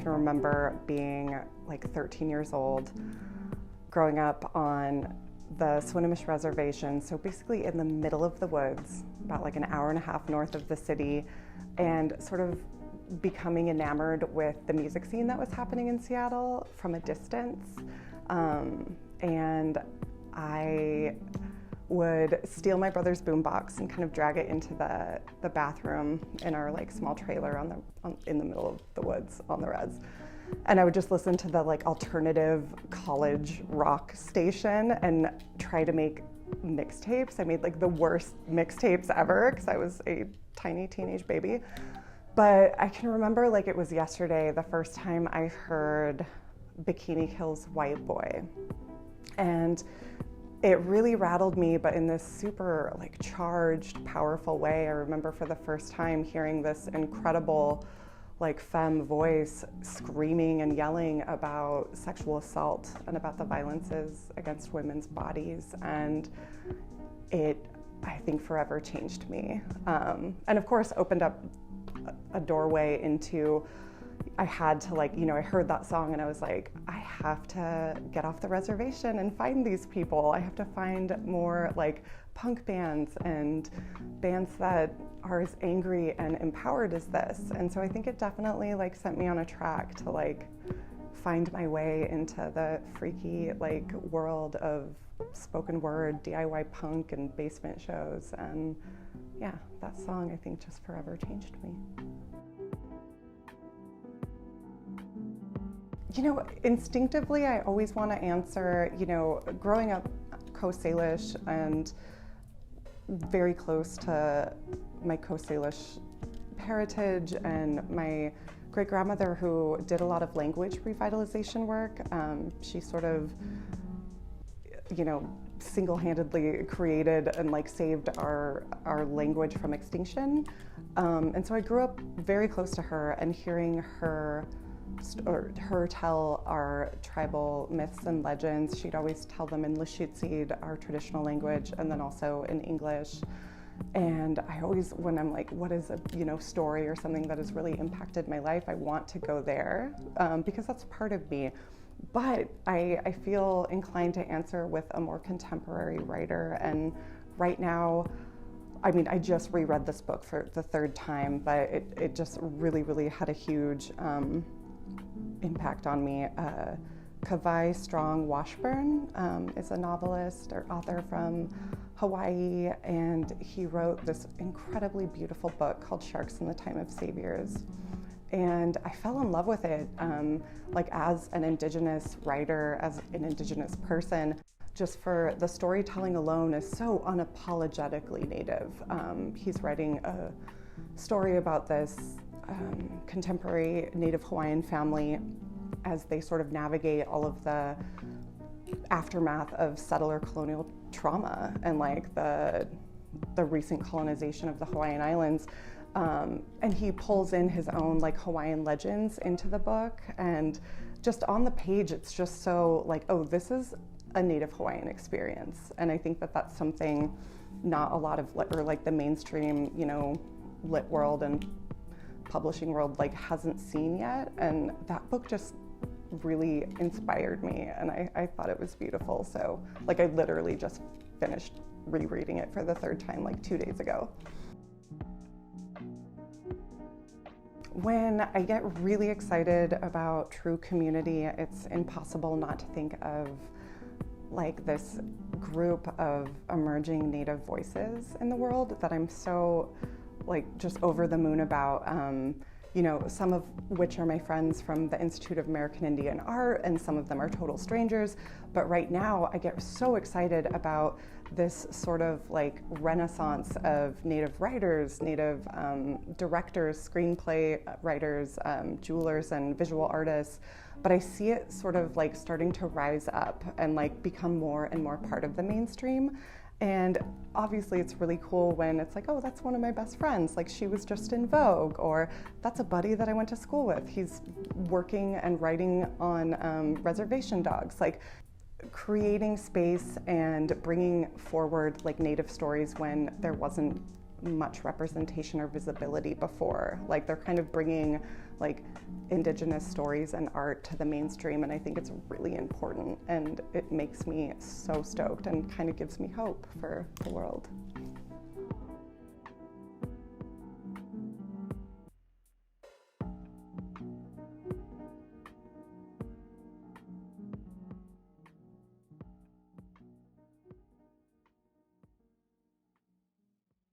can remember being like 13 years old, growing up on the Swinomish Reservation, so basically in the middle of the woods, about like an hour and a half north of the city, and sort of becoming enamored with the music scene that was happening in Seattle from a distance. And I would steal my brother's boombox and kind of drag it into the bathroom in our like small trailer in the middle of the woods on the res. And I would just listen to the like alternative college rock station and try to make mixtapes. I made like the worst mixtapes ever because I was a tiny teenage baby. But I can remember like it was yesterday, the first time I heard Bikini Kill's White Boy. And it really rattled me, but in this super like charged, powerful way. I remember for the first time hearing this incredible like femme voice screaming and yelling about sexual assault and about the violences against women's bodies. And it, I think, forever changed me. And of course opened up a doorway into, I had to like, you know, I heard that song and I was like, I have to get off the reservation and find these people. I have to find more like punk bands and bands that are as angry and empowered as this. And so I think it definitely like sent me on a track to like find my way into the freaky like world of spoken word, DIY punk and basement shows. And yeah, that song I think just forever changed me. You know, instinctively, I always want to answer, you know, growing up Coast Salish and very close to my Coast Salish heritage, and my great-grandmother who did a lot of language revitalization work. She sort of, you know, single-handedly created and like saved our language from extinction. And so I grew up very close to her, and hearing her tell our tribal myths and legends. She'd always tell them in Lushootseed, our traditional language, and then also in English. And I always, when I'm like, what is a, you know, story or something that has really impacted my life, I want to go there because that's part of me. But I feel inclined to answer with a more contemporary writer. And right now, I mean, I just reread this book for the third time, but it just really, really had a huge impact on me. Kawai Strong Washburn is a novelist or author from Hawaii, and he wrote this incredibly beautiful book called Sharks in the Time of Saviors. And I fell in love with it, like as an Indigenous writer, as an Indigenous person, just for the storytelling alone is so unapologetically Native. He's writing a story about this contemporary Native Hawaiian family as they sort of navigate all of the aftermath of settler colonial trauma and like the recent colonization of the Hawaiian Islands. And he pulls in his own like Hawaiian legends into the book, and just on the page it's just so like, oh, this is a Native Hawaiian experience. And I think that that's something not a lot of or like the mainstream, you know, lit world and publishing world like hasn't seen yet. And that book just really inspired me, and I thought it was beautiful. So like I literally just finished rereading it for the third time like 2 days ago. When I get really excited about true community, it's impossible not to think of like this group of emerging Native voices in the world that I'm so like just over the moon about. You know, some of which are my friends from the Institute of American Indian Art, and some of them are total strangers. But right now I get so excited about this sort of like renaissance of Native writers, Native directors, screenplay writers, jewelers and visual artists. But I see it sort of like starting to rise up and like become more and more part of the mainstream. And obviously it's really cool when it's like, oh, that's one of my best friends, like she was just in Vogue, or that's a buddy that I went to school with, he's working and writing on Reservation Dogs. Like creating space and bringing forward like Native stories when there wasn't much representation or visibility before. Like, they're kind of bringing like Indigenous stories and art to the mainstream, and I think it's really important, and it makes me so stoked and kind of gives me hope for the world.